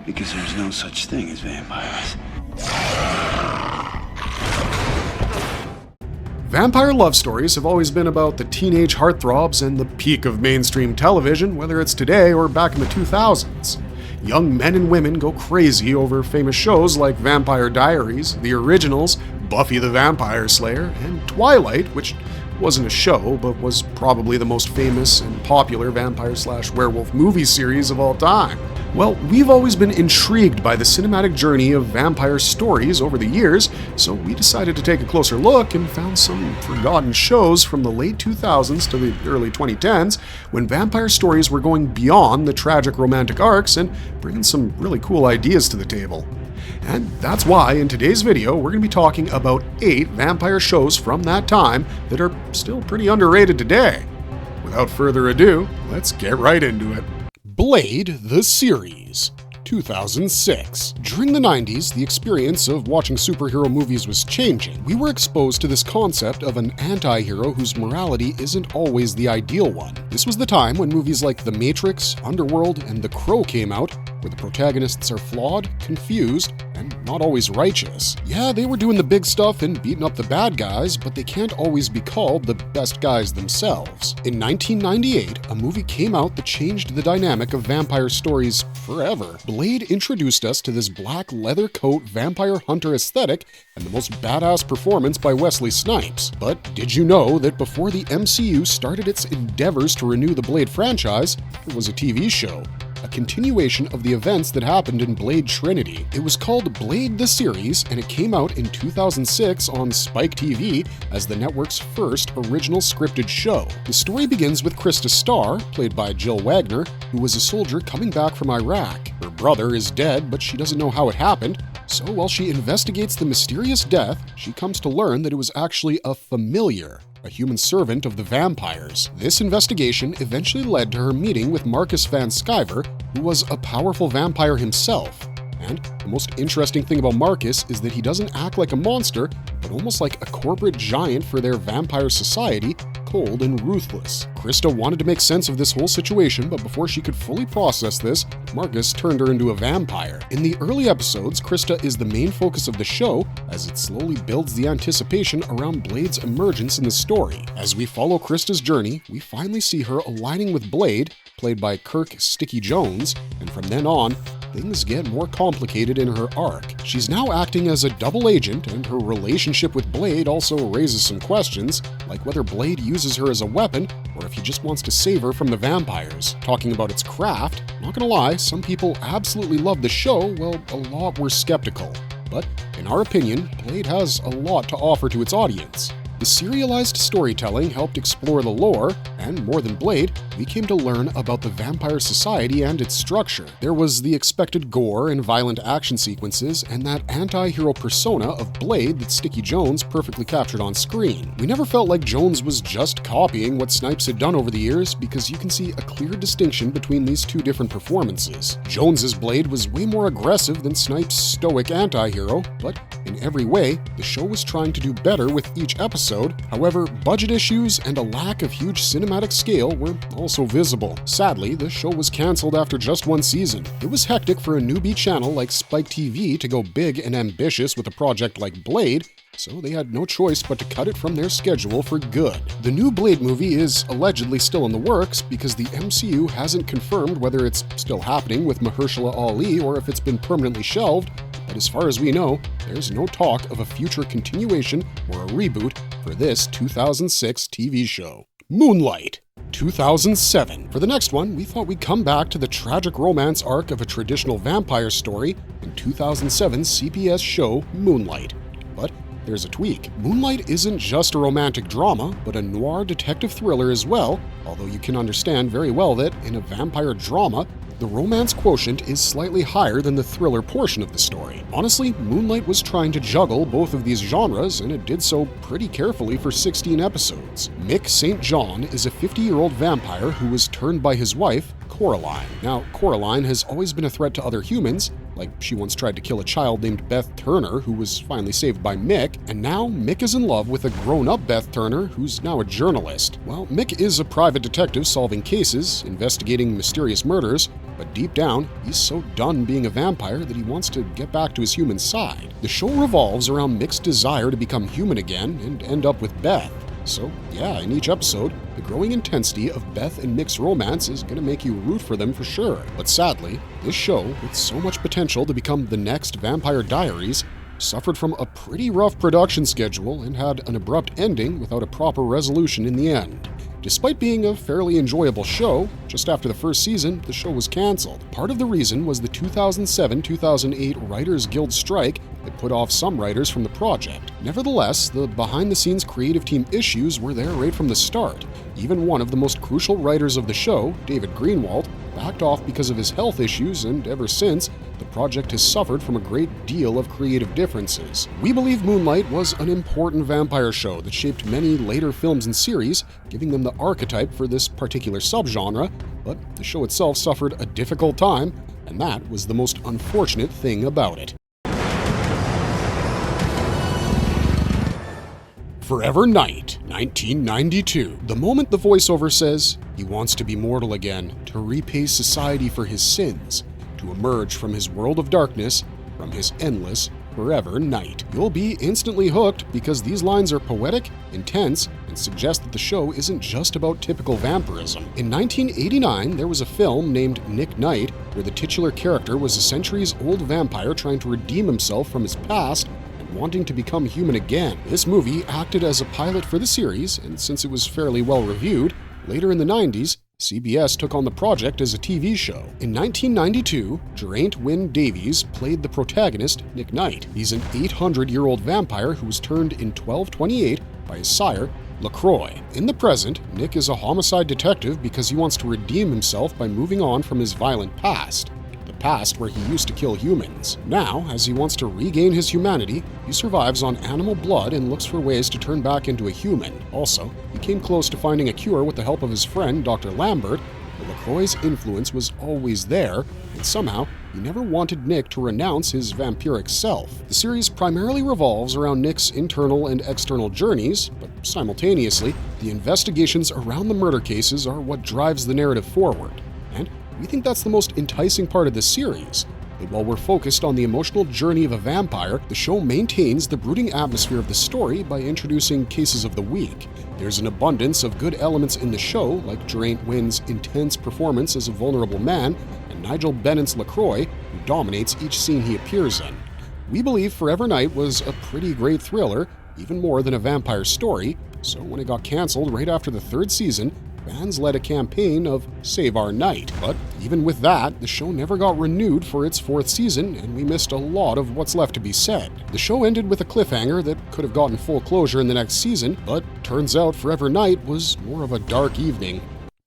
Because there's no such thing as vampires. Vampire love stories have always been about the teenage heartthrobs and the peak of mainstream television, whether it's today or back in the 2000s. Young men and women go crazy over famous shows like Vampire Diaries, the originals, Buffy the Vampire Slayer, and Twilight, which wasn't a show, but was probably the most famous and popular vampire/werewolf movie series of all time. Well, we've always been intrigued by the cinematic journey of vampire stories over the years, so we decided to take a closer look and found some forgotten shows from the late 2000s to the early 2010s when vampire stories were going beyond the tragic romantic arcs and bringing some really cool ideas to the table. And that's why in today's video we're going to be talking about 8 vampire shows from that time that are still pretty underrated today. Without further ado, let's get right into it. Blade the Series, 2006. During the 90s, the experience of watching superhero movies was changing. We were exposed to this concept of an anti-hero whose morality isn't always the ideal one. This was the time when movies like The Matrix, Underworld, and The Crow came out, where the protagonists are flawed, confused, and not always righteous. Yeah, they were doing the big stuff and beating up the bad guys, but they can't always be called the best guys themselves. In 1998, a movie came out that changed the dynamic of vampire stories forever. Blade introduced us to this black leather coat vampire hunter aesthetic and the most badass performance by Wesley Snipes. But did you know that before the MCU started its endeavors to renew the Blade franchise, there was a TV show? A continuation of the events that happened in Blade Trinity. It was called Blade the Series, and it came out in 2006 on Spike TV as the network's first original scripted show. The story begins with Krista Starr, played by Jill Wagner, who was a soldier coming back from Iraq. Her brother is dead, but she doesn't know how it happened, so while she investigates the mysterious death, she comes to learn that it was actually a familiar, a human servant of the vampires. This investigation eventually led to her meeting with Marcus Van Sciver, who was a powerful vampire himself. And the most interesting thing about Marcus is that he doesn't act like a monster, but almost like a corporate giant for their vampire society, cold and ruthless. Krista wanted to make sense of this whole situation, but before she could fully process this, Marcus turned her into a vampire. In the early episodes, Krista is the main focus of the show, as it slowly builds the anticipation around Blade's emergence in the story. As we follow Krista's journey, we finally see her aligning with Blade, played by Kirk Sticky Jones, and from then on, things get more complicated in her arc. She's now acting as a double agent, and her relationship with Blade also raises some questions, like whether Blade uses her as a weapon, or if he just wants to save her from the vampires. Talking about its craft, not gonna lie, some people absolutely love the show, while a lot were skeptical. But in our opinion, Blade has a lot to offer to its audience. The serialized storytelling helped explore the lore, and more than Blade, we came to learn about the vampire society and its structure. There was the expected gore and violent action sequences, and that anti-hero persona of Blade that Sticky Jones perfectly captured on screen. We never felt like Jones was just copying what Snipes had done over the years, because you can see a clear distinction between these two different performances. Jones's Blade was way more aggressive than Snipes' stoic anti-hero, but in every way, the show was trying to do better with each episode. However, budget issues and a lack of huge cinematic scale were also visible. Sadly, the show was cancelled after just one season. It was hectic for a newbie channel like Spike TV to go big and ambitious with a project like Blade, so they had no choice but to cut it from their schedule for good. The new Blade movie is allegedly still in the works because the MCU hasn't confirmed whether it's still happening with Mahershala Ali or if it's been permanently shelved, but as far as we know, there's no talk of a future continuation or a reboot for this 2006 TV show. Moonlight, 2007. For the next one, we thought we'd come back to the tragic romance arc of a traditional vampire story in 2007's CBS show Moonlight. But there's a tweak. Moonlight isn't just a romantic drama, but a noir detective thriller as well, although you can understand very well that in a vampire drama, the romance quotient is slightly higher than the thriller portion of the story. Honestly, Moonlight was trying to juggle both of these genres, and it did so pretty carefully for 16 episodes. Mick St. John is a 50-year-old vampire who was turned by his wife, Coraline. Now, Coraline has always been a threat to other humans, like she once tried to kill a child named Beth Turner, who was finally saved by Mick, and now Mick is in love with a grown-up Beth Turner, who's now a journalist. Well, Mick is a private detective solving cases, investigating mysterious murders, but deep down, he's so done being a vampire that he wants to get back to his human side. The show revolves around Mick's desire to become human again and end up with Beth. So, yeah, in each episode, the growing intensity of Beth and Mick's romance is going to make you root for them for sure. But sadly, this show, with so much potential to become the next Vampire Diaries, suffered from a pretty rough production schedule and had an abrupt ending without a proper resolution in the end. Despite being a fairly enjoyable show, just after the first season, the show was cancelled. Part of the reason was the 2007-2008 Writers Guild strike that put off some writers from the project. Nevertheless, the behind-the-scenes creative team issues were there right from the start. Even one of the most crucial writers of the show, David Greenwald, backed off because of his health issues, and ever since, the project has suffered from a great deal of creative differences. We believe Moonlight was an important vampire show that shaped many later films and series, giving them the archetype for this particular subgenre, but the show itself suffered a difficult time, and that was the most unfortunate thing about it. Forever Knight, 1992. The moment the voiceover says he wants to be mortal again, to repay society for his sins, to emerge from his world of darkness, from his endless, forever night. You'll be instantly hooked because these lines are poetic, intense, and suggest that the show isn't just about typical vampirism. In 1989, there was a film named Nick Knight, where the titular character was a centuries-old vampire trying to redeem himself from his past wanting to become human again. This movie acted as a pilot for the series, and since it was fairly well reviewed, later in the 90s, CBS took on the project as a TV show. In 1992, Geraint Wyn Davies played the protagonist, Nick Knight. He's an 800-year-old vampire who was turned in 1228 by his sire, LaCroix. In the present, Nick is a homicide detective because he wants to redeem himself by moving on from his violent past. Past where he used to kill humans. Now, as he wants to regain his humanity, he survives on animal blood and looks for ways to turn back into a human. Also, he came close to finding a cure with the help of his friend, Dr. Lambert, but LaCroix's influence was always there, and somehow, he never wanted Nick to renounce his vampiric self. The series primarily revolves around Nick's internal and external journeys, but simultaneously, the investigations around the murder cases are what drives the narrative forward. And we think that's the most enticing part of the series. That while we're focused on the emotional journey of a vampire, the show maintains the brooding atmosphere of the story by introducing cases of the week. There's an abundance of good elements in the show, like Geraint Wyn's intense performance as a vulnerable man, and Nigel Bennant's LaCroix, who dominates each scene he appears in. We believe Forever Knight was a pretty great thriller, even more than a vampire story, so when it got cancelled right after the third season, fans led a campaign of Save Our Knight. But even with that, the show never got renewed for its fourth season, and we missed a lot of what's left to be said. The show ended with a cliffhanger that could have gotten full closure in the next season, but turns out Forever Knight was more of a dark evening.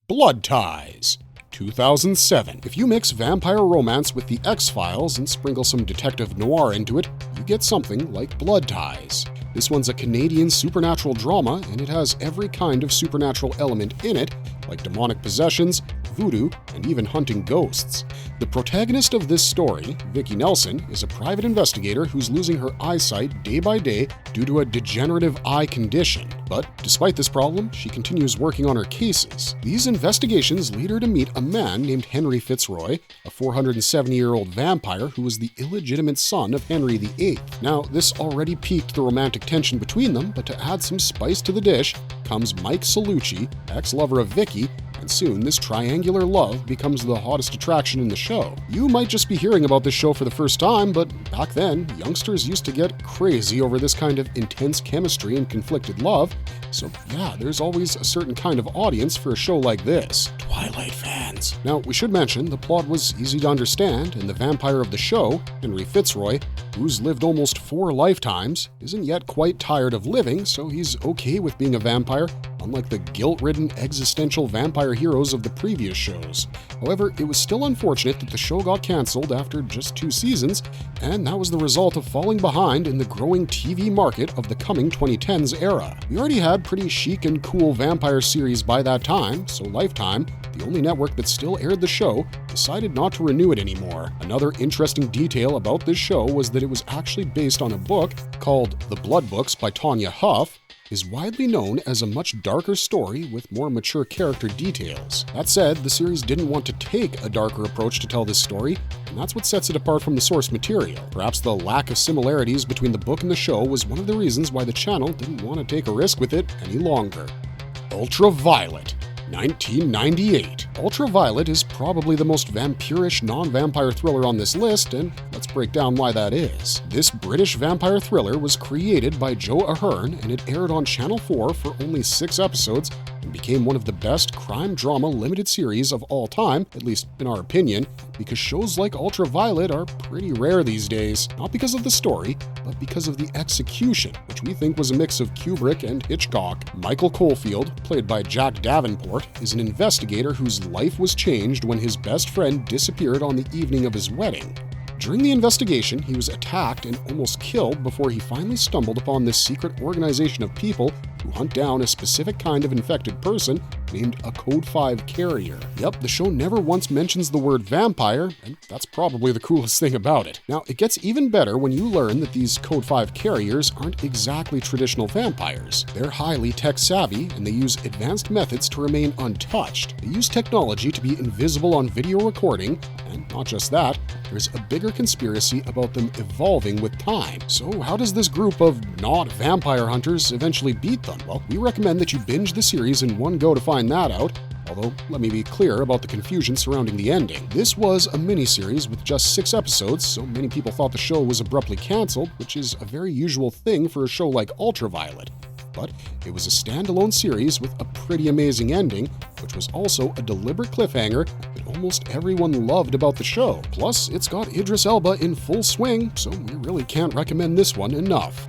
Blood Ties, 2007. If you mix vampire romance with the X-Files and sprinkle some detective noir into it, you get something like Blood Ties. This one's a Canadian supernatural drama, and it has every kind of supernatural element in it, like demonic possessions, voodoo, and even hunting ghosts. The protagonist of this story, Vicky Nelson, is a private investigator who's losing her eyesight day by day due to a degenerative eye condition. But despite this problem, she continues working on her cases. These investigations lead her to meet a man named Henry Fitzroy, a 470-year-old vampire who was the illegitimate son of Henry VIII. Now, this already piqued the romantic tension between them, but to add some spice to the dish comes Mike Salucci, ex-lover of Vicky, and soon this triangular love becomes the hottest attraction in the show. You might just be hearing about this show for the first time, but back then, youngsters used to get crazy over this kind of intense chemistry and conflicted love, so yeah, there's always a certain kind of audience for a show like this. Twilight fans. Now, we should mention the plot was easy to understand, and the vampire of the show, Henry Fitzroy, who's lived almost 4 lifetimes, isn't yet quite tired of living, so he's okay with being a vampire unlike the guilt-ridden existential vampire heroes of the previous shows. However, it was still unfortunate that the show got cancelled after just 2 seasons, and that was the result of falling behind in the growing TV market of the coming 2010s era. We already had pretty chic and cool vampire series by that time, so Lifetime, the only network that still aired the show, decided not to renew it anymore. Another interesting detail about this show was that it was actually based on a book called The Blood Books by Tanya Huff, is widely known as a much darker story with more mature character details. That said, the series didn't want to take a darker approach to tell this story, and that's what sets it apart from the source material. Perhaps the lack of similarities between the book and the show was one of the reasons why the channel didn't want to take a risk with it any longer. Ultraviolet. 1998. Ultraviolet is probably the most vampirish non-vampire thriller on this list, and let's break down why that is. This British vampire thriller was created by Joe Ahern, and it aired on Channel 4 for only 6 episodes and became one of the best crime drama limited series of all time, at least in our opinion, because shows like Ultraviolet are pretty rare these days, not because of the story, but because of the execution, which we think was a mix of Kubrick and Hitchcock. Michael Caulfield, played by Jack Davenport, is an investigator whose life was changed when his best friend disappeared on the evening of his wedding. During the investigation, he was attacked and almost killed before he finally stumbled upon this secret organization of people who hunt down a specific kind of infected person named a Code 5 carrier. Yep, the show never once mentions the word vampire, and that's probably the coolest thing about it. Now, it gets even better when you learn that these Code 5 carriers aren't exactly traditional vampires. They're highly tech-savvy, and they use advanced methods to remain untouched. They use technology to be invisible on video recording, and not just that, there's a bigger conspiracy about them evolving with time. So how does this group of not vampire hunters eventually beat them? Well, we recommend that you binge the series in one go to find that out, although let me be clear about the confusion surrounding the ending. This was a miniseries with just 6 episodes, so many people thought the show was abruptly cancelled, which is a very usual thing for a show like Ultraviolet. But it was a standalone series with a pretty amazing ending, which was also a deliberate cliffhanger that almost everyone loved about the show. Plus, it's got Idris Elba in full swing, so we really can't recommend this one enough.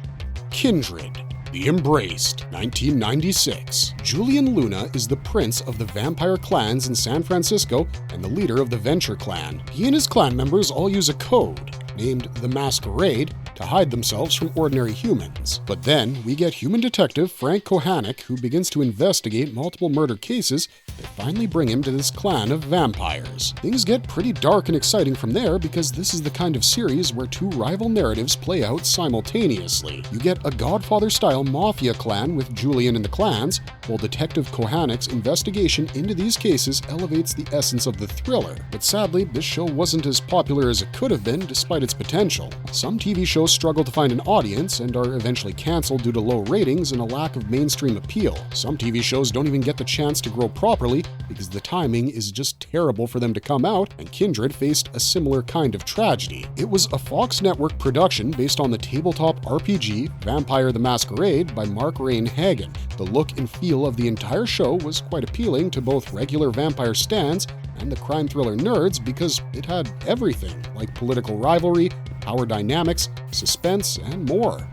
Kindred. The Embraced, 1996. Julian Luna is the prince of the vampire clans in San Francisco and the leader of the Venture Clan. He and his clan members all use a code, named the Masquerade, to hide themselves from ordinary humans. But then we get human detective Frank Kohanek, who begins to investigate multiple murder cases that finally bring him to this clan of vampires. Things get pretty dark and exciting from there because this is the kind of series where 2 rival narratives play out simultaneously. You get a Godfather-style mafia clan with Julian and the clans, while Detective Kohanek's investigation into these cases elevates the essence of the thriller. But sadly, this show wasn't as popular as it could have been despite its potential. Some TV shows struggle to find an audience and are eventually canceled due to low ratings and a lack of mainstream appeal. Some TV shows don't even get the chance to grow properly because the timing is just terrible for them to come out, and Kindred faced a similar kind of tragedy. It was a Fox Network production based on the tabletop RPG Vampire the Masquerade by Mark Rain Hagen. The look and feel of the entire show was quite appealing to both regular vampire stans and the crime thriller nerds because it had everything, like political rivalry, power dynamics, suspense, and more.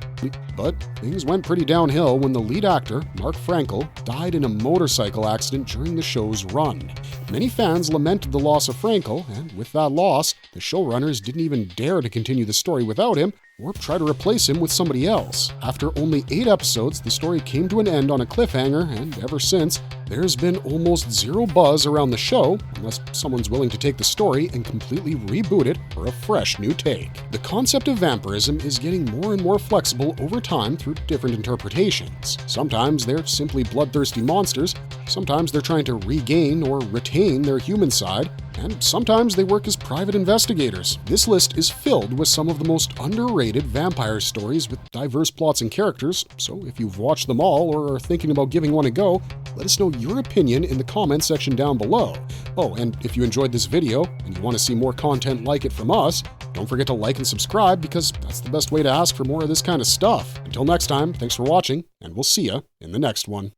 But things went pretty downhill when the lead actor, Mark Frankel, died in a motorcycle accident during the show's run. Many fans lamented the loss of Frankel, and with that loss, the showrunners didn't even dare to continue the story without him or try to replace him with somebody else. After only 8 episodes, the story came to an end on a cliffhanger, and ever since, there's been almost zero buzz around the show, unless someone's willing to take the story and completely reboot it for a fresh new take. The concept of vampirism is getting more and more flexible over time through different interpretations. Sometimes they're simply bloodthirsty monsters, sometimes they're trying to regain or retain their human side, and sometimes they work as private investigators. This list is filled with some of the most underrated vampire stories with diverse plots and characters, so if you've watched them all or are thinking about giving one a go, let us know your opinion in the comments section down below. Oh, and if you enjoyed this video and you want to see more content like it from us, don't forget to like and subscribe because that's the best way to ask for more of this kind of stuff. Until next time, thanks for watching, and we'll see ya in the next one.